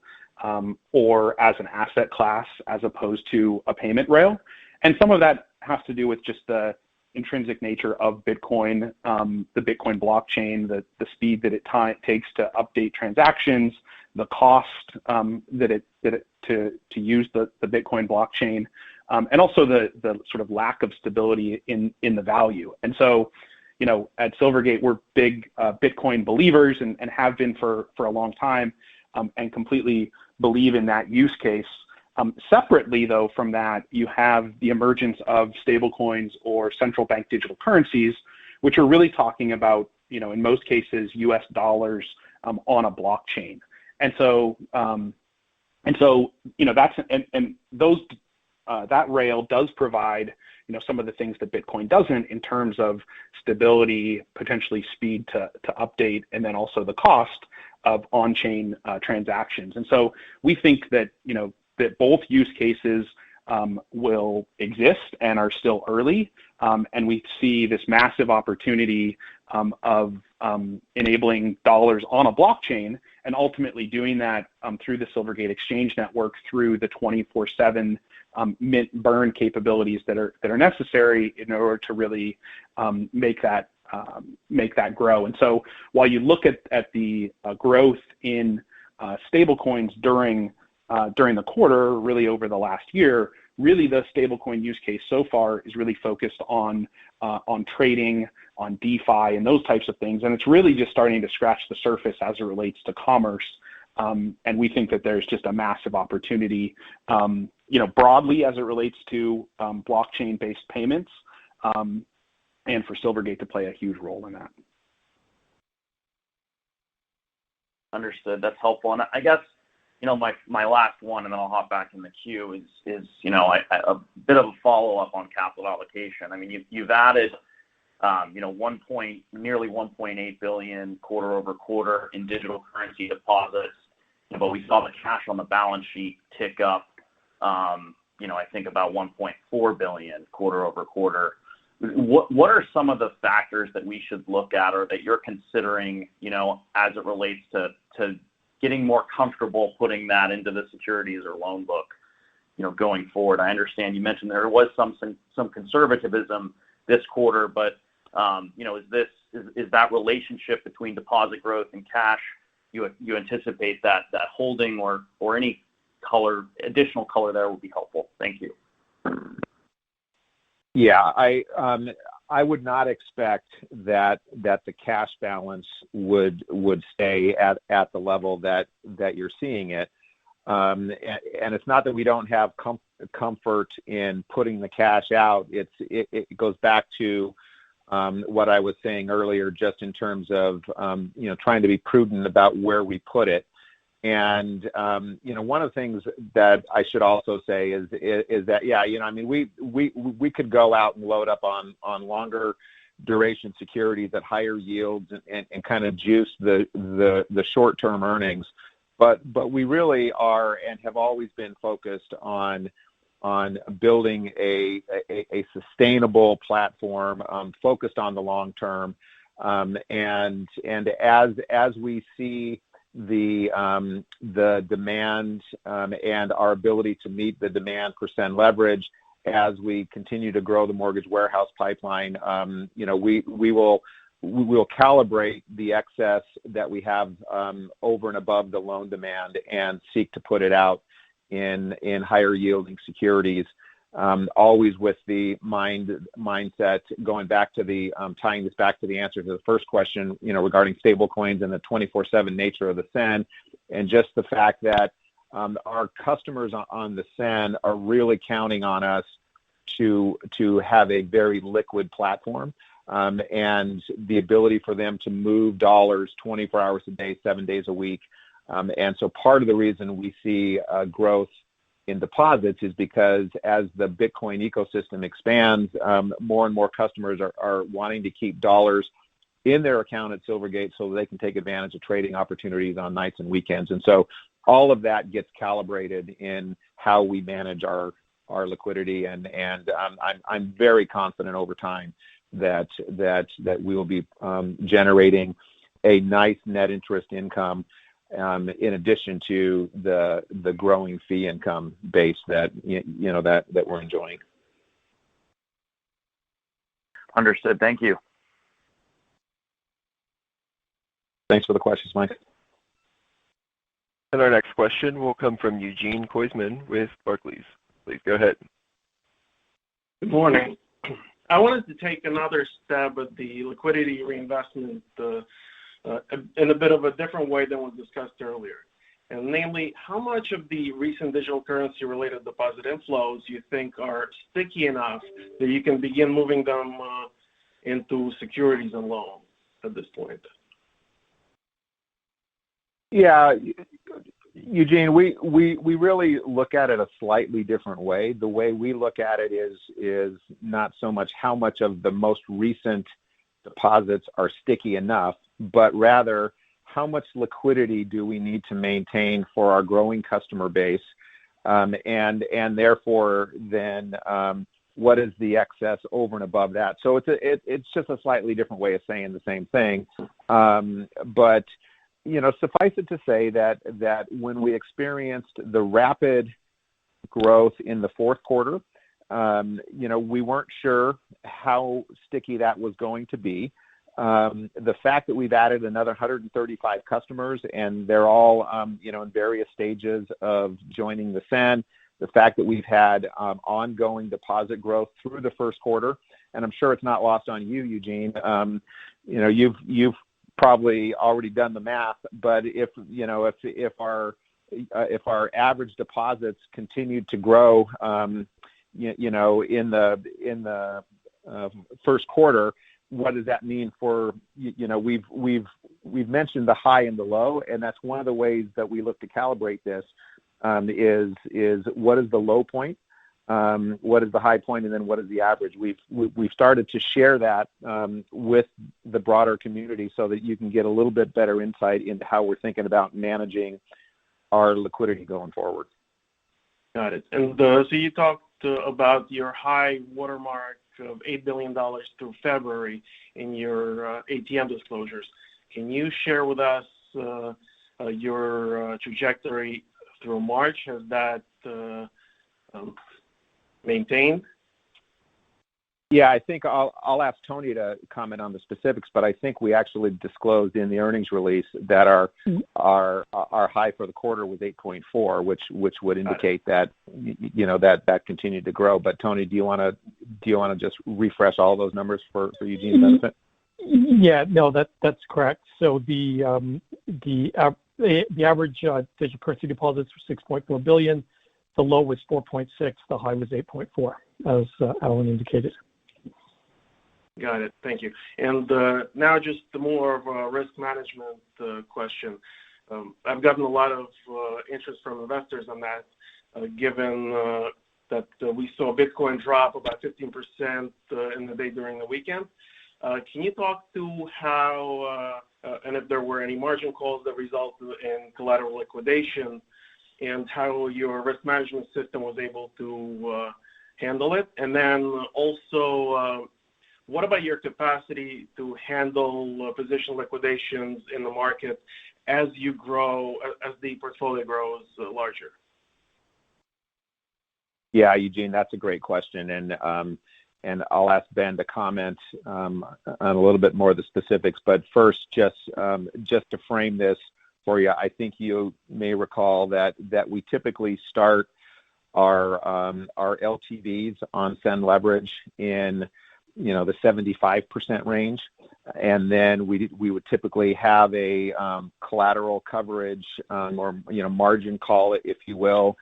or as an asset class as opposed to a payment rail. And some of that has to do with just the intrinsic nature of Bitcoin, the Bitcoin blockchain, the speed that it takes to update transactions, the cost to use the Bitcoin blockchain, and also the sort of lack of stability in the value. And so, at Silvergate, we're big Bitcoin believers and have been for a long time, and completely believe in that use case. Separately, though, from that, you have the emergence of stablecoins or central bank digital currencies, which are really talking about, in most cases, U.S. dollars on a blockchain. And so, that rail does provide, some of the things that Bitcoin doesn't in terms of stability, potentially speed to update, and then also the cost of on-chain transactions. And so we think that, that both use cases will exist and are still early, and we see this massive opportunity of enabling dollars on a blockchain and ultimately doing that through the Silvergate Exchange Network through the 24/7 mint burn capabilities that are necessary in order to really make that grow. And so while you look at the growth in stablecoins during the quarter, really over the last year, really the stablecoin use case so far is really focused on trading, on DeFi, and those types of things. And it's really just starting to scratch the surface as it relates to commerce. And we think that there's just a massive opportunity, broadly as it relates to blockchain-based payments, and for Silvergate to play a huge role in that. Understood. That's helpful. And I guess my last one, and then I'll hop back in the queue, is a bit of a follow-up on capital allocation. I mean, you've added, nearly 1.8 billion quarter over quarter in digital currency deposits, but we saw the cash on the balance sheet tick up, I think about 1.4 billion quarter over quarter. What are some of the factors that we should look at or that you're considering, as it relates to getting more comfortable putting that into the securities or loan book, going forward? I understand you mentioned there was some conservatism this quarter, but is that relationship between deposit growth and cash, you anticipate that holding or any additional color there would be helpful? Thank you. Yeah, I would not expect that the cash balance would stay at the level that you're seeing it, and it's not that we don't have comfort in putting the cash out. It goes back to what I was saying earlier, just in terms of trying to be prudent about where we put it. And one of the things that I should also say is that we could go out and load up on longer duration securities at higher yields and kind of juice the short term earnings, but we really are and have always been focused on building a sustainable platform focused on the long term, and as we see the demand and our ability to meet the demand for SEN leverage as we continue to grow the mortgage warehouse pipeline, we will calibrate the excess that we have over and above the loan demand and seek to put it out in higher yielding securities, always with the mindset going back to the tying this back to the answer to the first question, regarding stable coins and the 24/7 nature of the SEN, and just the fact that our customers on the SEN are really counting on us to have a very liquid platform, and the ability for them to move dollars 24 hours a day, 7 days a week. And so part of the reason we see growth in deposits is because as the Bitcoin ecosystem expands, more and more customers are wanting to keep dollars in their account at Silvergate so they can take advantage of trading opportunities on nights and weekends. And so all of that gets calibrated in how we manage our liquidity, and I'm very confident over time that we will be generating a nice net interest income, in addition to the growing fee income base that we're enjoying. Understood. Thank you. Thanks for the questions, Mike. And our next question will come from Eugene Koisman with Barclays. Please go ahead. Good morning. I wanted to take another stab at the liquidity reinvestment in a bit of a different way than was discussed earlier. And namely, how much of the recent digital currency related deposit inflows you think are sticky enough that you can begin moving them into securities and loans at this point? Yeah, Eugene, we really look at it a slightly different way. The way we look at it is not so much how much of the most recent deposits are sticky enough, but rather how much liquidity do we need to maintain for our growing customer base, and therefore then what is the excess over and above that? So it's just a slightly different way of saying the same thing, but suffice it to say that when we experienced the rapid growth in the fourth quarter, we weren't sure how sticky that was going to be. The fact that we've added another 135 customers and they're all, in various stages of joining the SEN, the fact that we've had ongoing deposit growth through the first quarter, and I'm sure it's not lost on you, Eugene. You've probably already done the math, but if our average deposits continued to grow, in the first quarter, what does that mean for we've we've mentioned the high and the low, and that's one of the ways that we look to calibrate this. Is what is the low point, what is the high point, and then what is the average? We've started to share that with the broader community so that you can get a little bit better insight into how we're thinking about managing our liquidity going forward. Got it. And so you talked about your high watermark of $8 billion through February in your ATM disclosures. Can you share with us your trajectory through March? Has that maintained? Yeah, I think I'll ask Tony to comment on the specifics, but I think we actually disclosed in the earnings release that our high for the quarter was 8.4, which would indicate that that continued to grow. But Tony, do you want to just refresh all those numbers for Eugene's benefit? Yeah, no, that's correct. So the average digital currency deposits were 6.4 billion. The low was 4.6. The high was 8.4, as Alan indicated. Got it. Thank you. And now just more of a risk management question. I've gotten a lot of interest from investors on that, given that we saw Bitcoin drop about 15% in the day during the weekend. Can you talk to how, and if there were any margin calls that resulted in collateral liquidation, and how your risk management system was able to handle it? And then also, what about your capacity to handle position liquidations in the market as you grow, as the portfolio grows larger? Yeah, Eugene, that's a great question, and I'll ask Ben to comment on a little bit more of the specifics. But first, just to frame this for you, I think you may recall that we typically start our LTVs on SEN leverage in the 75% range, and then we would typically have a collateral coverage or margin call, if you will,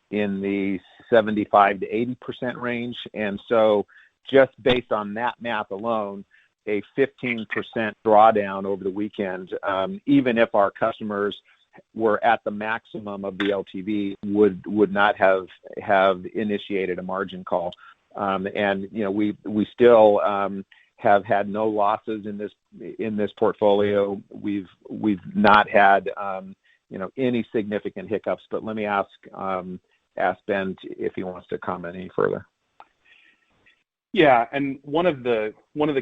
in the 75 to 80% range. And so just based on that math alone, a 15% drawdown over the weekend, even if our customers were at the maximum of the LTV, would not have initiated a margin call. And we still have had no losses in this portfolio. We've not had any significant hiccups. But let me ask Ben if he wants to comment any further. Yeah, and one of the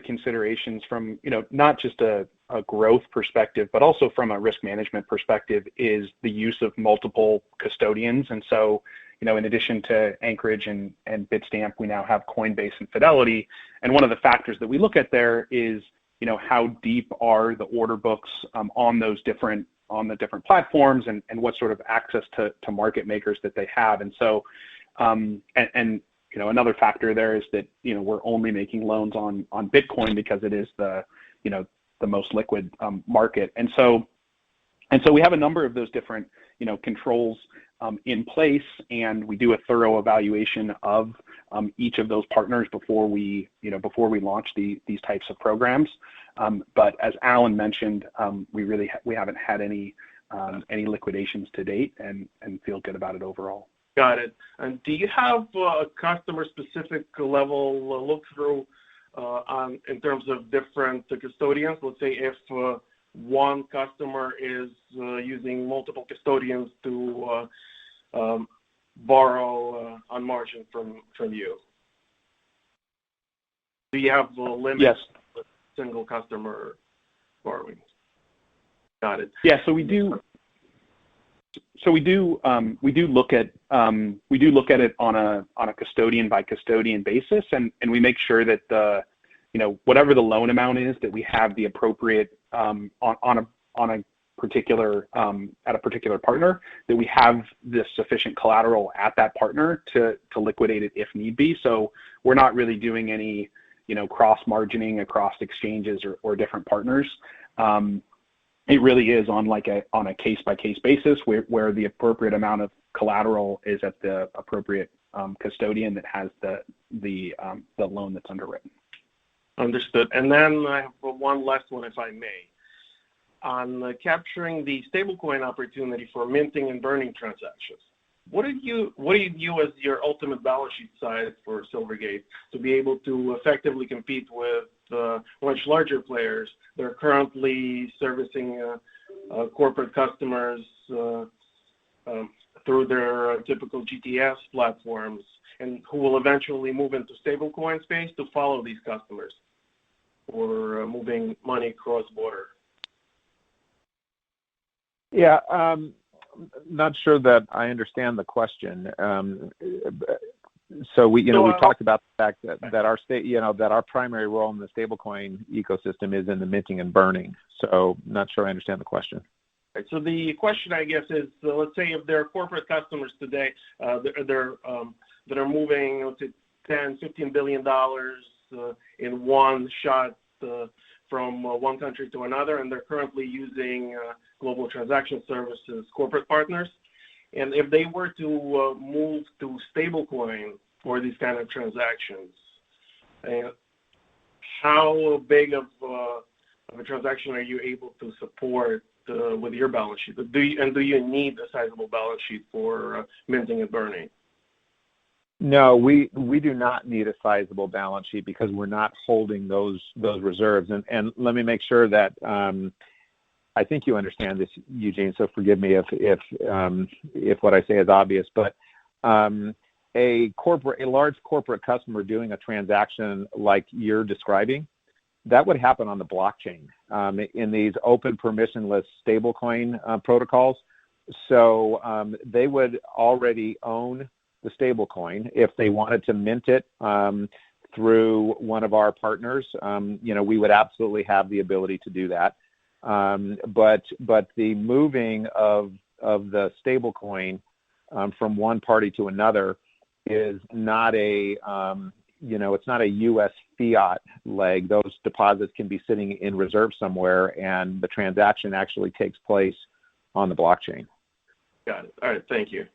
considerations from not just a growth perspective, but also from a risk management perspective, is the use of multiple custodians. And so, in addition to Anchorage and Bitstamp, we now have Coinbase and Fidelity. And one of the factors that we look at there is how deep are the order books on the different platforms, and what sort of access to market makers that they have. And so another factor there is that we're only making loans on Bitcoin because it is the most liquid market. And so we have a number of those different controls in place, and we do a thorough evaluation of each of those partners before we launch these types of programs. But as Alan mentioned, we haven't had any liquidations to date, and feel good about it overall. Got it. And do you have a customer-specific level look-through in terms of different custodians? Let's say if one customer is using multiple custodians to borrow on margin from you. Do you have a limit? Yes. For single customer borrowing? Got it. Yeah. So we do. So we do look at it on a custodian by custodian basis, and we make sure that whatever the loan amount is, that we have the appropriate on a particular at a particular partner, that we have the sufficient collateral at that partner to liquidate it if need be. So we're not really doing any cross margining across exchanges or different partners. It really is on a case by case basis where the appropriate amount of collateral is at the appropriate custodian that has the loan that's underwritten. Understood. And then I have one last one, if I may. on capturing the stablecoin opportunity for minting and burning transactions. What do you view as your ultimate balance sheet size for Silvergate to be able to effectively compete with much larger players that are currently servicing corporate customers through their typical GTS platforms, and who will eventually move into stablecoin space to follow these customers for moving money cross-border? Yeah, not sure that I understand the question. So we talked about the fact that our that our primary role in the stablecoin ecosystem is in the minting and burning. So not sure I understand the question. Right, so the question, I guess, is let's say if there are corporate customers today that are moving, let's say, $10-15 billion in one shot from one country to another, and they're currently using global transaction services corporate partners. And if they were to move to stablecoin for these kind of transactions, how big of a transaction are you able to support with your balance sheet? Do you need a sizable balance sheet for minting and burning? No, we do not need a sizable balance sheet because we're not holding those reserves. And let me make sure that I think you understand this, Eugene. So forgive me if what I say is obvious. But a large corporate customer doing a transaction like you're describing, that would happen on the blockchain in these open permissionless stablecoin protocols. So they would already own the stablecoin. If they wanted to mint it through one of our partners, we would absolutely have the ability to do that. But the moving of the stablecoin from one party to another is not a it's not a U.S. fiat leg. Those deposits can be sitting in reserve somewhere, and the transaction actually takes place on the blockchain. Got it. All right. Thank you.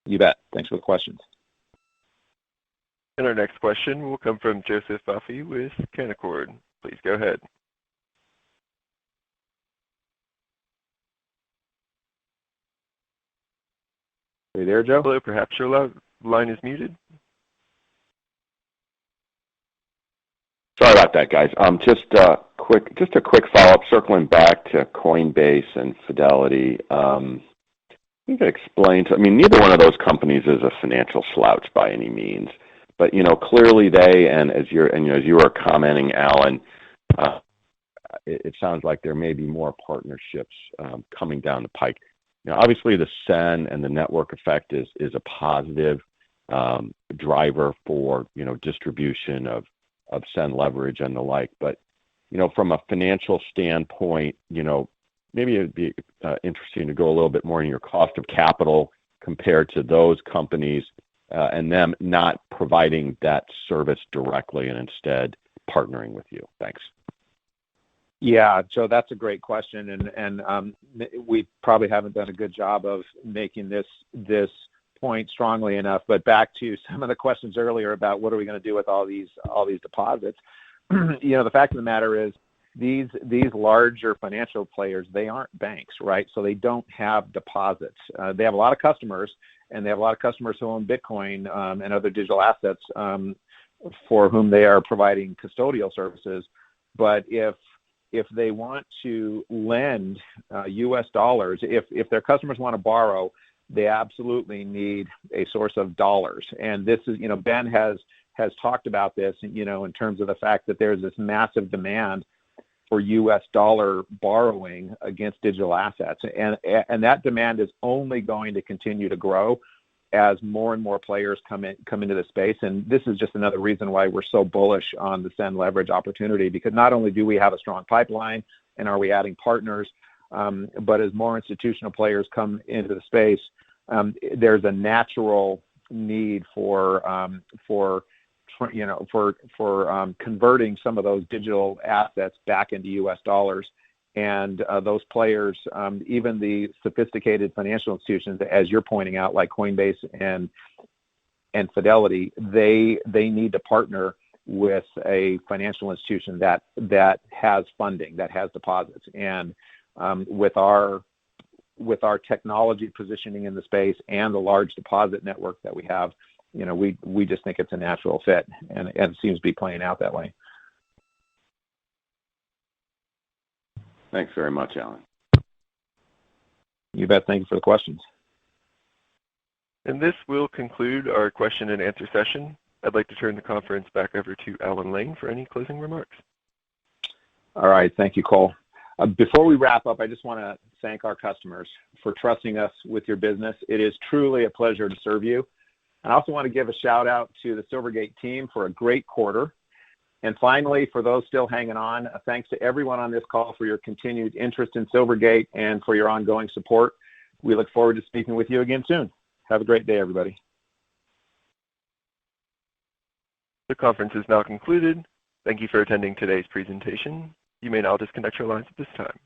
You bet. Thanks for the questions. And our next question will come from Joseph Buffy with Canaccord. Please go ahead. Are you there, Joe? Hello, perhaps your line is muted. Sorry about that, guys. Just a quick follow-up, circling back to Coinbase and Fidelity. You could explain neither one of those companies is a financial slouch by any means, but clearly they, and as you were commenting, Alan, it sounds like there may be more partnerships coming down the pike. Obviously the SEN and the network effect is a positive driver for distribution of SEN leverage and the like. But from a financial standpoint, maybe it'd be interesting to go a little bit more in your cost of capital compared to those companies and them not providing that service directly and instead partnering with you. Thanks. Yeah, Joe, that's a great question, and we probably haven't done a good job of making this point strongly enough. But back to some of the questions earlier about what are we going to do with all these deposits. The fact of the matter is these larger financial players, they aren't banks, right? So they don't have deposits. They have a lot of customers, and they have a lot of customers who own Bitcoin and other digital assets for whom they are providing custodial services. But if they want to lend U.S. dollars, if their customers want to borrow, they absolutely need a source of dollars. And this is, Ben has talked about this, in terms of the fact that there's this massive demand for U.S. dollar borrowing against digital assets. And that demand is only going to continue to grow as more and more players come into the space. And this is just another reason why we're so bullish on the SEN leverage opportunity, because not only do we have a strong pipeline and are we adding partners, but as more institutional players come into the space, there's a natural need for converting some of those digital assets back into U.S. dollars. And those players, even the sophisticated financial institutions, as you're pointing out, like Coinbase and Fidelity, they need to partner with a financial institution that has funding, that has deposits. And with our technology positioning in the space and the large deposit network that we have, we just think it's a natural fit, and it seems to be playing out that way. Thanks very much, Alan. You bet. Thank you for the questions. And this will conclude our question and answer session. I'd like to turn the conference back over to Alan Lane for any closing remarks. All right. Thank you, Cole. Before we wrap up, I just want to thank our customers for trusting us with your business. It is truly a pleasure to serve you. I also want to give a shout out to the Silvergate team for a great quarter. And finally, for those still hanging on, thanks to everyone on this call for your continued interest in Silvergate and for your ongoing support. We look forward to speaking with you again soon. Have a great day, everybody. The conference is now concluded. Thank you for attending today's presentation. You may now disconnect your lines at this time.